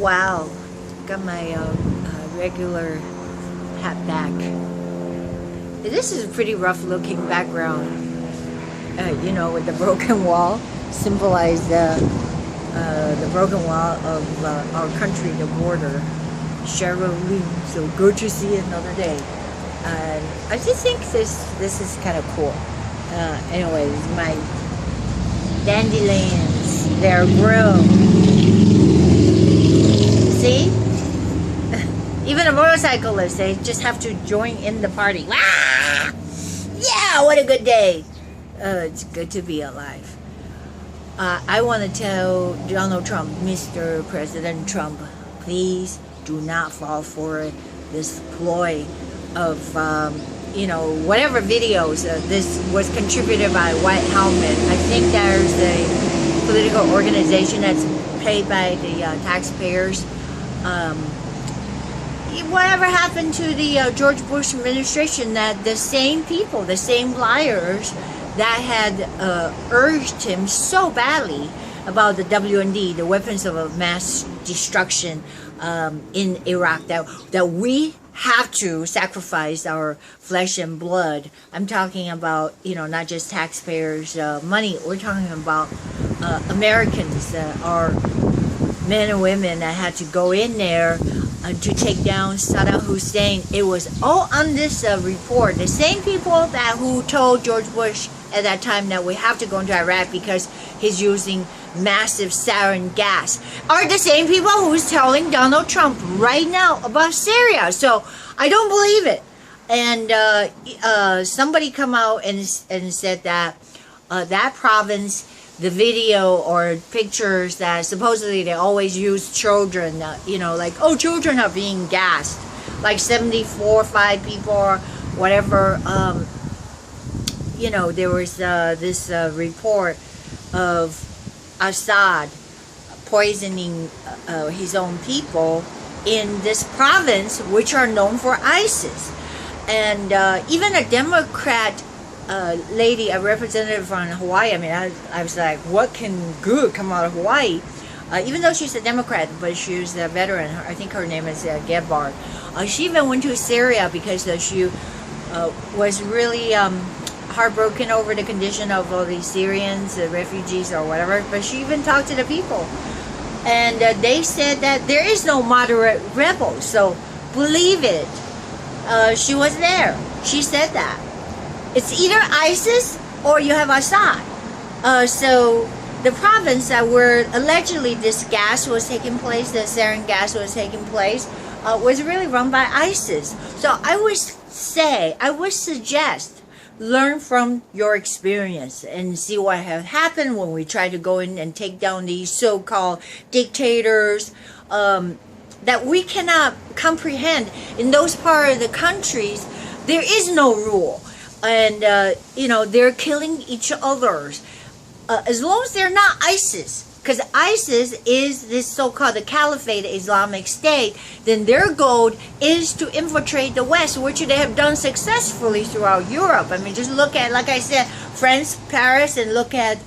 Wow, got my regular hat back. This is a pretty rough looking background, with the broken wall, symbolize the broken wall of our country, the border. Cheryl, Ling, so good to see you another day. And I just think this is kind of cool. Anyways, my dandelions, they're grown. See? Even the motorcyclists, they just have to join in the party. Ah! Yeah, what a good day. It's good to be alive. I want to tell Donald Trump, Mr. President Trump, please do not fall for this ploy of, whatever videos. This was contributed by White Helmet. I think there's a political organization that's paid by the taxpayers. Whatever happened to the George Bush administration, that the same people, the same liars that had urged him so badly about the WND, the weapons of mass destruction in Iraq, that we have to sacrifice our flesh and blood. I'm talking about, not just taxpayers' money. We're talking about Americans, our men and women that had to go in there to take down Saddam Hussein. It was all on this report. The same people who told George Bush at that time that we have to go into Iraq because he's using massive sarin gas are the same people who's telling Donald Trump right now about Syria. So I don't believe it. And somebody come out and said that that province, the video or pictures that supposedly they always use children, children are being gassed, like 5 people or whatever. There was this report of Assad poisoning his own people in this province, which are known for ISIS. And even a Democrat lady, a representative from Hawaii, I was like, what can good come out of Hawaii? Even though she's a Democrat, but she's a veteran. I think her name is Gebhardt. She even went to Syria because she was really heartbroken over the condition of all these Syrians, refugees or whatever. But she even talked to the people. And they said that there is no moderate rebel. So believe it. She was there. She said that. It's either ISIS or you have Assad. So the province that where allegedly this gas was taking place, the sarin gas was taking place, was really run by ISIS. So I would suggest, learn from your experience and see what has happened when we try to go in and take down these so-called dictators that we cannot comprehend. In those part of the countries, there is no rule. And, they're killing each other. As long as they're not ISIS, because ISIS is this so-called the Caliphate Islamic State, then their goal is to infiltrate the West, which they have done successfully throughout Europe. Just look at, like I said, France, Paris, and look at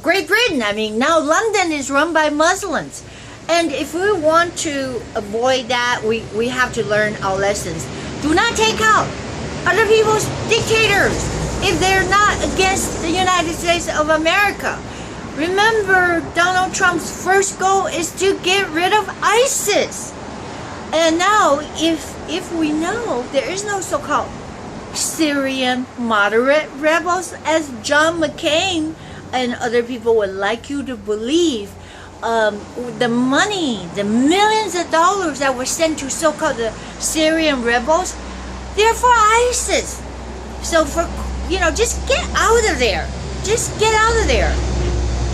Great Britain. Now London is run by Muslims. And if we want to avoid that, we have to learn our lessons. Do not take out other people's dictators if they're not against the United States of America. Remember, Donald Trump's first goal is to get rid of ISIS. And now, if we know there is no so-called Syrian moderate rebels, as John McCain and other people would like you to believe, the money, the millions of dollars that were sent to so-called the Syrian rebels, they're for ISIS. So just get out of there. Just get out of there.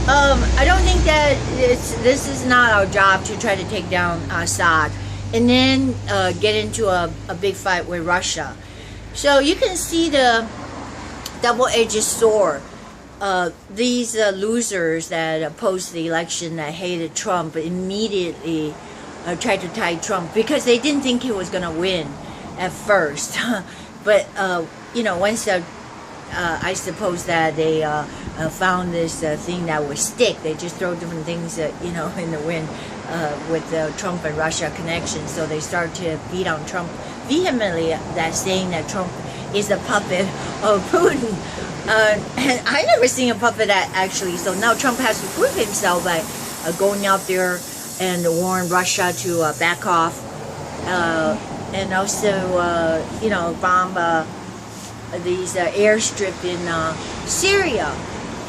I don't think that this is not our job to try to take down Assad and then get into a big fight with Russia. So you can see the double-edged sword. These losers that opposed the election, that hated Trump, immediately tried to tie Trump because they didn't think he was going to win at first. But, once I suppose that they found this thing that would stick. They just throw different things, you know, in the wind with the Trump and Russia connection. So they start to beat on Trump vehemently, that saying that Trump is a puppet of Putin. And I never seen a puppet actually. So now Trump has to prove himself by going out there and warn Russia to back off, and also, you know, bomb these airstrip in Syria.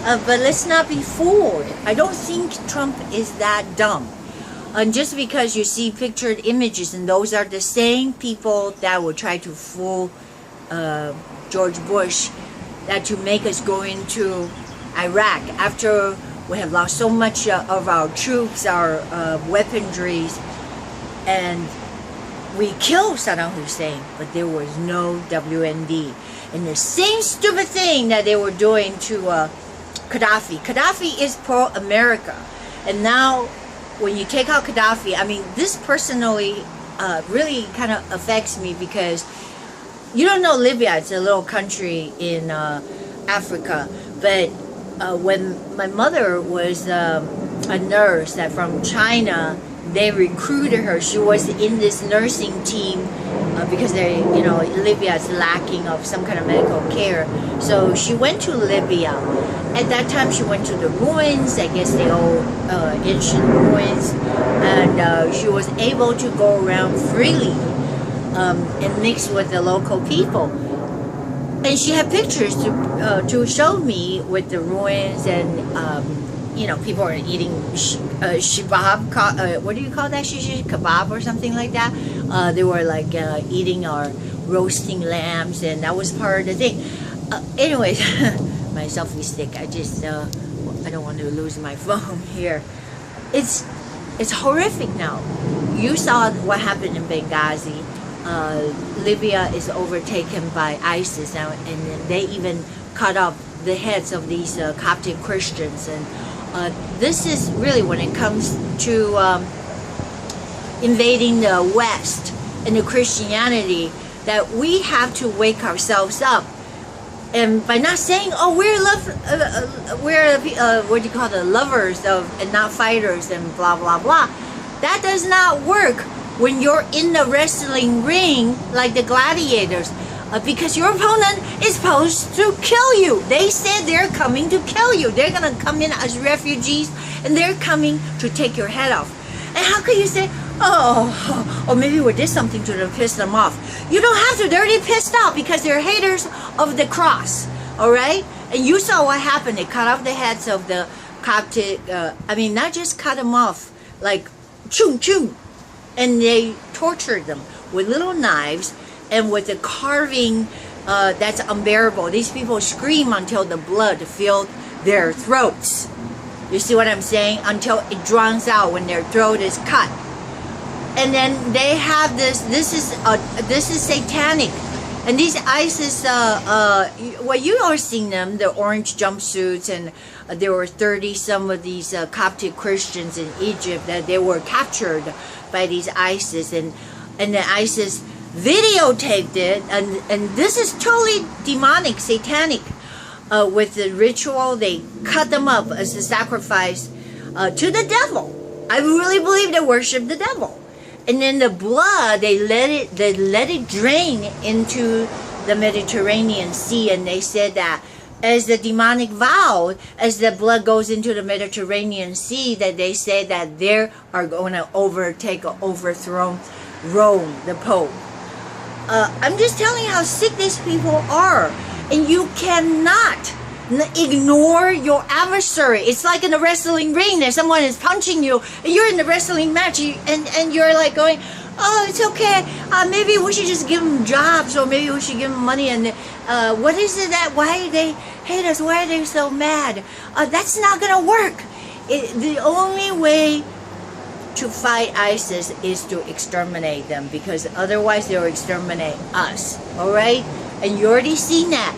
But let's not be fooled. I don't think Trump is that dumb. And just because you see pictured images, and those are the same people that will try to fool George Bush, that to make us go into Iraq after we have lost so much of our troops, our weaponries, and we killed Saddam Hussein, but there was no WMD. And the same stupid thing that they were doing to Gaddafi. Gaddafi is pro-America. And now, when you take out Gaddafi, I mean, this personally really kind of affects me, because you don't know Libya, it's a little country in Africa, but when my mother was a nurse that from China, they recruited her. She was in this nursing team because they, you know, Libya is lacking of some kind of medical care. So she went to Libya. At that time, she went to the ruins, I guess the old ancient ruins, and she was able to go around freely and mix with the local people. And she had pictures to show me with the ruins, and you know, people are eating shibab, what do you call that? Shish kebab or something like that. They were like eating or roasting lambs, and that was part of the thing. Anyways, my selfie stick. I just I don't want to lose my phone here. It's horrific now. You saw what happened in Benghazi. Libya is overtaken by ISIS now, and they even cut off the heads of these Coptic Christians. And this is really, when it comes to invading the West and the Christianity, that we have to wake ourselves up. And by not saying, oh, we're what do you call it, lovers of and not fighters and blah blah blah, that does not work when you're in the wrestling ring like the gladiators, because your opponent is supposed to kill you. They said they're coming to kill you. They're gonna come in as refugees, and they're coming to take your head off. And how can you say, oh, maybe we did something to them, piss them off? You don't have to. They're already pissed off because they're haters of the cross. All right? And you saw what happened. They cut off the heads of the Coptic. I mean, not just cut them off like choo choo, and they tortured them with little knives and with a carving that's unbearable. These people scream until the blood filled their throats. You see what I'm saying? Until it drowns out when their throat is cut. And then they have this is satanic. And these ISIS, well, you all seen them, the orange jumpsuits, and there were 30 some of these Coptic Christians in Egypt that they were captured by these ISIS, and the ISIS videotaped it, and this is totally demonic, satanic. With the ritual, they cut them up as a sacrifice to the devil. I really believe they worship the devil. And then the blood, they let it drain into the Mediterranean Sea, and they said that as the demonic vow, as the blood goes into the Mediterranean Sea, that they say that they are going to overthrow Rome, the Pope. I'm just telling you how sick these people are. And you cannot ignore your adversary. It's like in a wrestling ring that someone is punching you, and you're in the wrestling match, and you're like going, oh, it's okay. Maybe we should just give them jobs, or maybe we should give them money. And what is it that, why do they hate us? Why are they so mad? That's not going to work. The only way to fight ISIS is to exterminate them, because otherwise they'll exterminate us. All right? And you already seen that.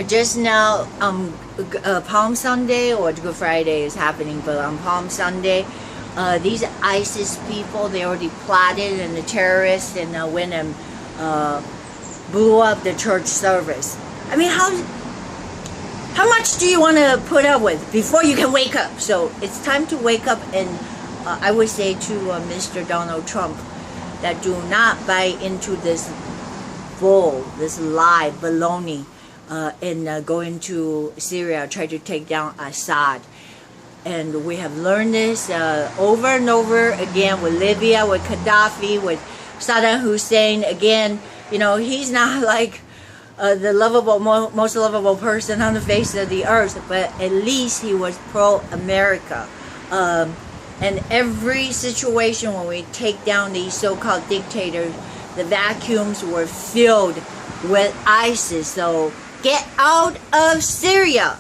Just now, Palm Sunday or Good Friday is happening, but on Palm Sunday, these ISIS people, they already plotted, and the terrorists, and went and blew up the church service. I mean, how much do you want to put up with before you can wake up? So it's time to wake up, and I would say to Mr. Donald Trump that do not buy into this bull, this lie, baloney, and go into Syria, try to take down Assad. And we have learned this over and over again with Libya, with Gaddafi, with Saddam Hussein. Again, you know, he's not like the lovable, most lovable person on the face of the earth, but at least he was pro-America. And every situation when we take down these so-called dictators, the vacuums were filled with ISIS. So get out of Syria.